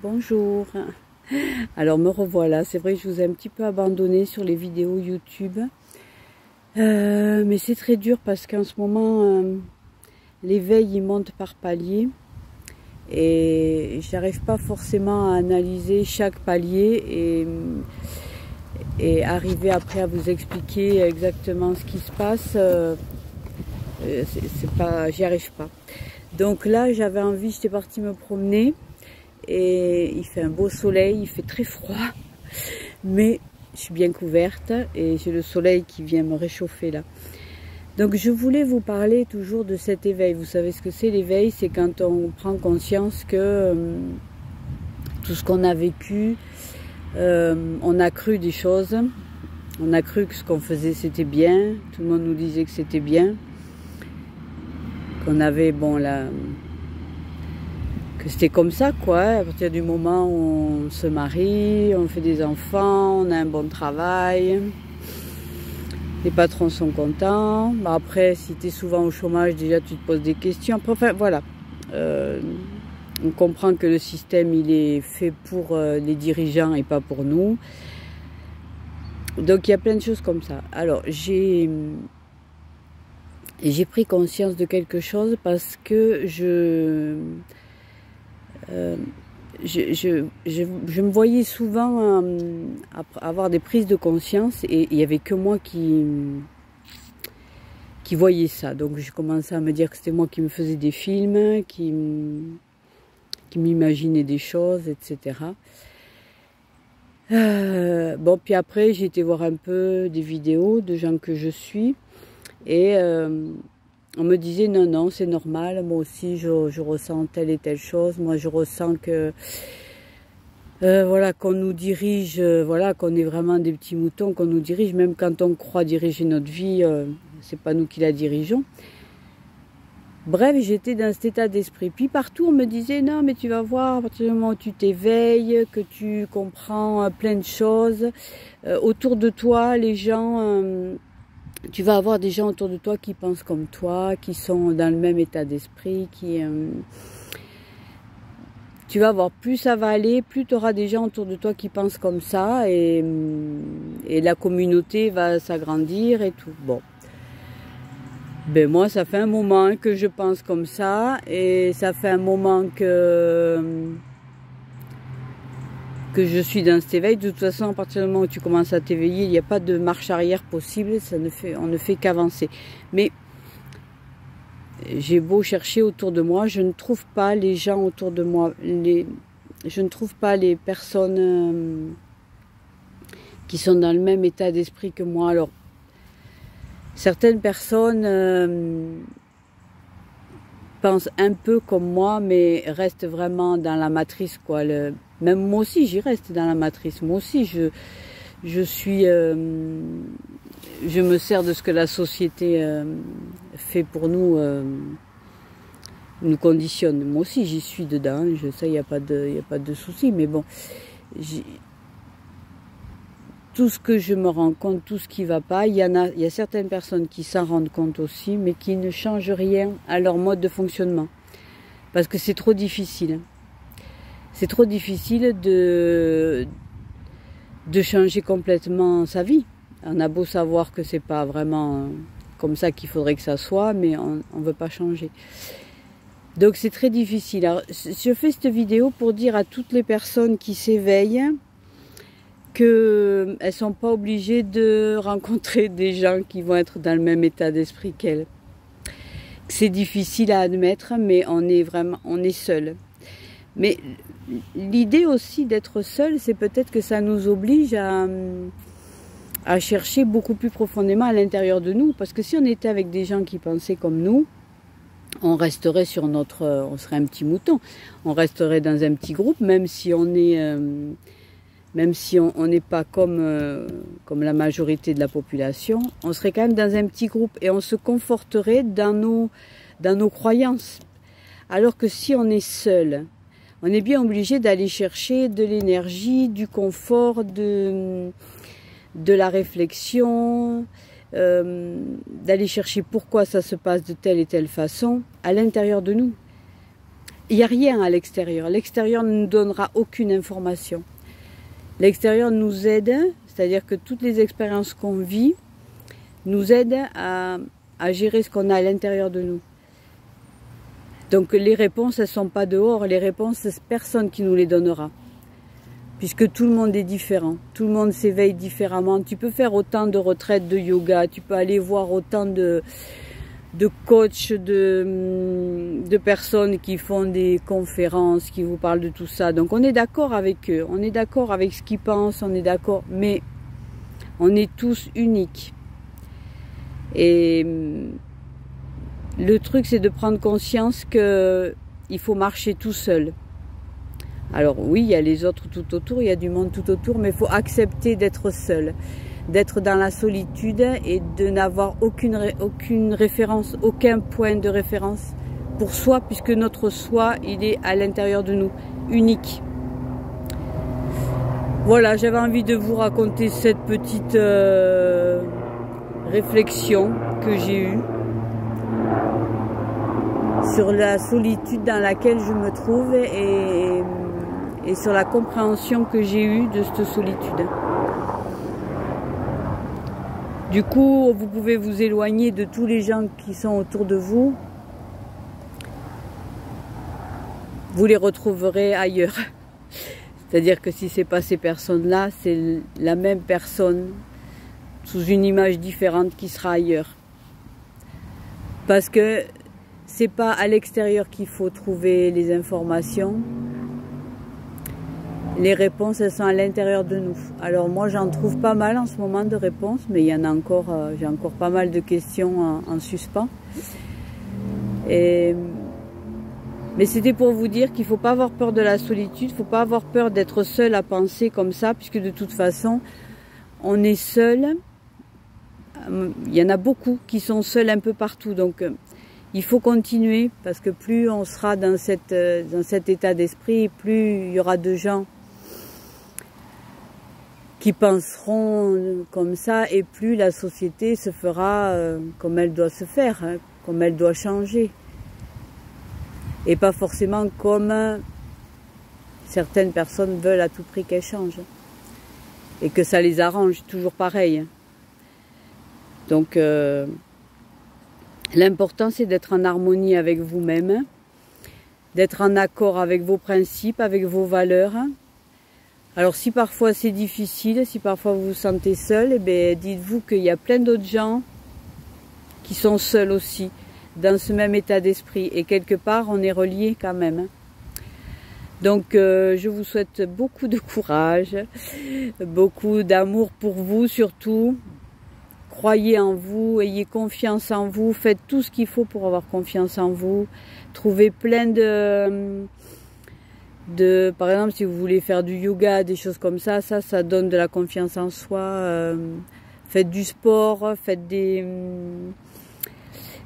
Bonjour. Alors me revoilà, c'est vrai que je vous ai un petit peu abandonné sur les vidéos YouTube. Mais c'est très dur parce qu'en ce moment, l'éveil il monte par palier. Et j'arrive pas forcément à analyser chaque palier et arriver après à vous expliquer exactement ce qui se passe. C'est pas, j'y arrive pas. Donc là, j'avais envie, j'étais partie me promener. Et il fait un beau soleil, il fait très froid, mais je suis bien couverte et j'ai le soleil qui vient me réchauffer là. Donc je voulais vous parler toujours de cet éveil. Vous savez ce que c'est l'éveil? C'est quand on prend conscience que tout ce qu'on a vécu, on a cru des choses, on a cru que ce qu'on faisait c'était bien, tout le monde nous disait que c'était bien, qu'on avait, bon là... que c'était comme ça quoi, à partir du moment où on se marie, on fait des enfants, on a un bon travail, les patrons sont contents. Bah après, si tu es souvent au chômage, déjà tu te poses des questions. Enfin voilà, on comprend que le système il est fait pour les dirigeants et pas pour nous. Donc il y a plein de choses comme ça. Alors j'ai pris conscience de quelque chose parce que je me voyais souvent avoir des prises de conscience et il n'y avait que moi qui voyais ça. Donc j'ai commencé à me dire que c'était moi qui me faisais des films, qui m'imaginais des choses, etc. Bon, puis après j'ai été voir un peu des vidéos de gens que je suis et on me disait non, c'est normal, moi aussi je ressens telle et telle chose, moi je ressens que voilà, qu'on nous dirige, voilà, qu'on est vraiment des petits moutons, qu'on nous dirige, même quand on croit diriger notre vie, c'est pas nous qui la dirigeons. Bref, j'étais dans cet état d'esprit. Puis partout on me disait non mais tu vas voir, à partir du moment où tu t'éveilles, que tu comprends plein de choses, autour de toi les gens... tu vas avoir des gens autour de toi qui pensent comme toi, qui sont dans le même état d'esprit, tu vas voir, plus ça va aller, plus tu auras des gens autour de toi qui pensent comme ça et la communauté va s'agrandir et tout. Bon. Ben moi, ça fait un moment que je pense comme ça et ça fait un moment que je suis dans cet éveil. De toute façon, à partir du moment où tu commences à t'éveiller, il n'y a pas de marche arrière possible, on ne fait qu'avancer. Mais j'ai beau chercher autour de moi, je ne trouve pas les gens autour de moi, je ne trouve pas les personnes qui sont dans le même état d'esprit que moi. Alors, certaines personnes pensent un peu comme moi, mais restent vraiment dans la matrice, quoi. Même moi aussi, j'y reste dans la matrice. Moi aussi, je me sers de ce que la société fait pour nous, nous conditionne. Moi aussi, j'y suis dedans. Ça, il n'y a pas de souci. Mais bon, tout ce que je me rends compte, tout ce qui va pas, il y a certaines personnes qui s'en rendent compte aussi, mais qui ne changent rien à leur mode de fonctionnement. Parce que c'est trop difficile. C'est trop difficile de changer complètement sa vie. On a beau savoir que c'est pas vraiment comme ça qu'il faudrait que ça soit, mais on veut pas changer. Donc c'est très difficile. Alors, je fais cette vidéo pour dire à toutes les personnes qui s'éveillent qu'elles ne sont pas obligées de rencontrer des gens qui vont être dans le même état d'esprit qu'elles. C'est difficile à admettre, mais on est seul. Mais l'idée aussi d'être seul, c'est peut-être que ça nous oblige à chercher beaucoup plus profondément à l'intérieur de nous. Parce que si on était avec des gens qui pensaient comme nous, on resterait on serait un petit mouton. On resterait dans un petit groupe, même si on n'est pas comme la majorité de la population, on serait quand même dans un petit groupe et on se conforterait dans nos croyances. Alors que si on est seul, on est bien obligé d'aller chercher de l'énergie, du confort, de la réflexion, d'aller chercher pourquoi ça se passe de telle et telle façon à l'intérieur de nous. il n'y a rien à l'extérieur. L'extérieur ne nous donnera aucune information. L'extérieur nous aide, c'est-à-dire que toutes les expériences qu'on vit nous aident à gérer ce qu'on a à l'intérieur de nous. Donc les réponses, elles ne sont pas dehors, les réponses, c'est personne qui nous les donnera. Puisque tout le monde est différent, tout le monde s'éveille différemment. Tu peux faire autant de retraites de yoga, tu peux aller voir autant de coachs, de personnes qui font des conférences, qui vous parlent de tout ça. Donc on est d'accord avec eux, on est d'accord avec ce qu'ils pensent, on est d'accord, mais on est tous uniques. Et le truc, c'est de prendre conscience qu'il faut marcher tout seul. Alors oui, il y a les autres tout autour, il y a du monde tout autour, mais il faut accepter d'être seul, d'être dans la solitude et de n'avoir aucune référence, aucun point de référence pour soi, puisque notre soi, il est à l'intérieur de nous, unique. Voilà, j'avais envie de vous raconter cette petite réflexion que j'ai eue sur la solitude dans laquelle je me trouve et sur la compréhension que j'ai eue de cette solitude. Du coup, vous pouvez vous éloigner de tous les gens qui sont autour de vous. Vous les retrouverez ailleurs. C'est-à-dire que si ce n'est pas ces personnes-là, c'est la même personne sous une image différente qui sera ailleurs. Parce que c'est pas à l'extérieur qu'il faut trouver les informations. Les réponses, elles sont à l'intérieur de nous. Alors moi, j'en trouve pas mal en ce moment de réponses, mais il y en a encore, j'ai encore pas mal de questions en suspens. Mais c'était pour vous dire qu'il ne faut pas avoir peur de la solitude, il ne faut pas avoir peur d'être seul à penser comme ça, puisque de toute façon, on est seul. Il y en a beaucoup qui sont seuls un peu partout, donc il faut continuer, parce que plus on sera dans cet état d'esprit, plus il y aura de gens qui penseront comme ça, et plus la société se fera comme elle doit se faire, hein, comme elle doit changer. Et pas forcément comme certaines personnes veulent à tout prix qu'elle change. Et que ça les arrange, toujours pareil. Donc, l'important, c'est d'être en harmonie avec vous-même, d'être en accord avec vos principes, avec vos valeurs. Alors, si parfois c'est difficile, si parfois vous vous sentez seul, eh bien, dites-vous qu'il y a plein d'autres gens qui sont seuls aussi, dans ce même état d'esprit. Et quelque part, on est reliés quand même. Donc, je vous souhaite beaucoup de courage, beaucoup d'amour pour vous surtout. Croyez en vous, ayez confiance en vous, faites tout ce qu'il faut pour avoir confiance en vous. Trouvez plein par exemple, si vous voulez faire du yoga, des choses comme ça, ça donne de la confiance en soi. Faites du sport, faites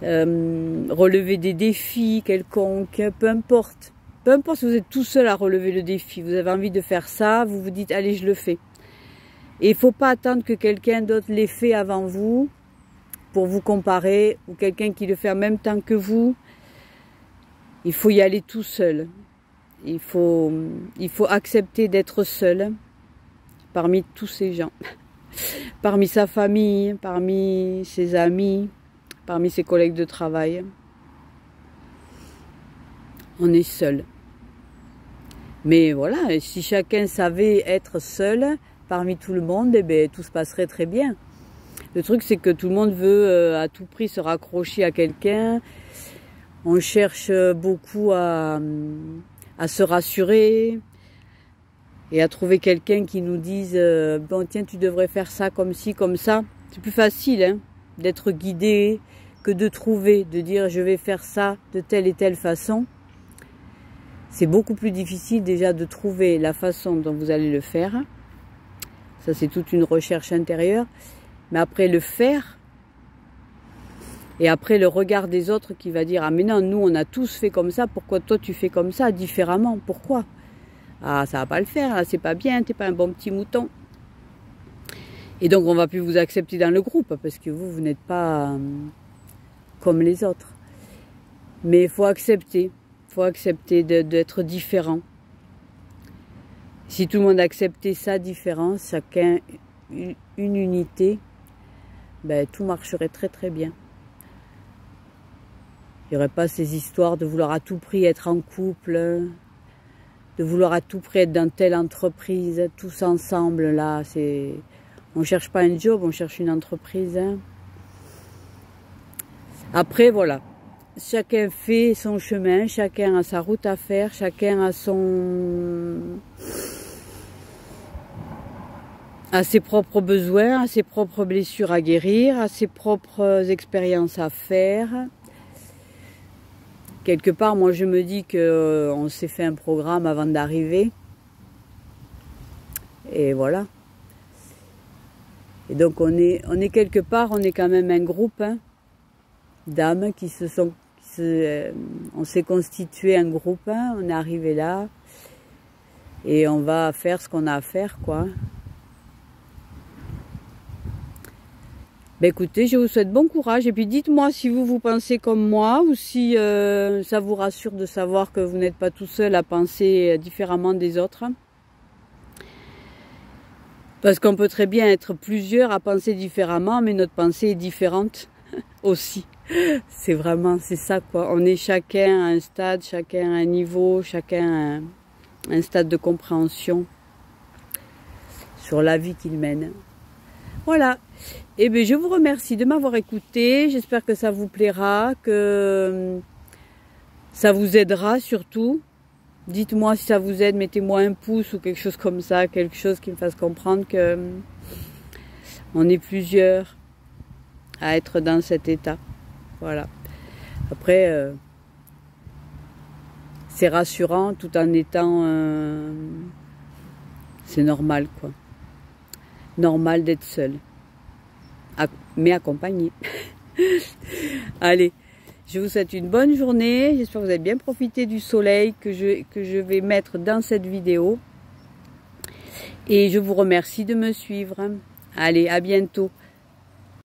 relevez des défis quelconques, peu importe. Peu importe si vous êtes tout seul à relever le défi, vous avez envie de faire ça, vous vous dites allez je le fais. Et il ne faut pas attendre que quelqu'un d'autre l'ait fait avant vous pour vous comparer, ou quelqu'un qui le fait en même temps que vous. Il faut y aller tout seul. Il faut accepter d'être seul parmi tous ces gens, parmi sa famille, parmi ses amis, parmi ses collègues de travail. On est seul. Mais voilà, si chacun savait être seul parmi tout le monde, eh bien, tout se passerait très bien. Le truc, c'est que tout le monde veut à tout prix se raccrocher à quelqu'un. On cherche beaucoup à se rassurer et à trouver quelqu'un qui nous dise bon tiens, tu devrais faire ça comme ci, comme ça. C'est plus facile hein, d'être guidé que de trouver, de dire je vais faire ça de telle et telle façon. C'est beaucoup plus difficile déjà de trouver la façon dont vous allez le faire. Ça, c'est toute une recherche intérieure. Mais après le faire, et après le regard des autres qui va dire « Ah mais non, nous on a tous fait comme ça, pourquoi toi tu fais comme ça, différemment, pourquoi ?» Ah, ça va pas le faire, là, c'est pas bien, t'es pas un bon petit mouton. Et donc on va plus vous accepter dans le groupe, parce que vous n'êtes pas comme les autres. Mais il faut accepter. Il faut accepter d'être différent. Si tout le monde acceptait sa différence, chacun une unité, ben, tout marcherait très très bien. Il n'y aurait pas ces histoires de vouloir à tout prix être en couple, de vouloir à tout prix être dans telle entreprise, tous ensemble, là, on ne cherche pas un job, on cherche une entreprise. Hein. Après, voilà, chacun fait son chemin, chacun a sa route à faire, chacun a ses propres besoins, a ses propres blessures à guérir, a ses propres expériences à faire. Quelque part, moi, je me dis qu'on s'est fait un programme avant d'arriver. Et voilà. Et donc, on est quelque part, on est quand même un groupe hein, d'âmes on s'est constitué un groupe, hein, on est arrivé là. Et on va faire ce qu'on a à faire, quoi. Ben écoutez, je vous souhaite bon courage et puis dites-moi si vous pensez comme moi ou si ça vous rassure de savoir que vous n'êtes pas tout seul à penser différemment des autres. Parce qu'on peut très bien être plusieurs à penser différemment, mais notre pensée est différente aussi. C'est ça quoi. On est chacun à un stade, chacun à un niveau, chacun à un stade de compréhension sur la vie qu'il mène. Voilà. Eh bien, je vous remercie de m'avoir écouté. J'espère que ça vous plaira, que ça vous aidera surtout. Dites-moi si ça vous aide, mettez-moi un pouce ou quelque chose comme ça, quelque chose qui me fasse comprendre que on est plusieurs à être dans cet état. Voilà. Après, c'est rassurant tout en étant... c'est normal, quoi. Normal d'être seul. Mais accompagné. Allez, je vous souhaite une bonne journée. J'espère que vous avez bien profité du soleil que je vais mettre dans cette vidéo. Et je vous remercie de me suivre. Allez, à bientôt.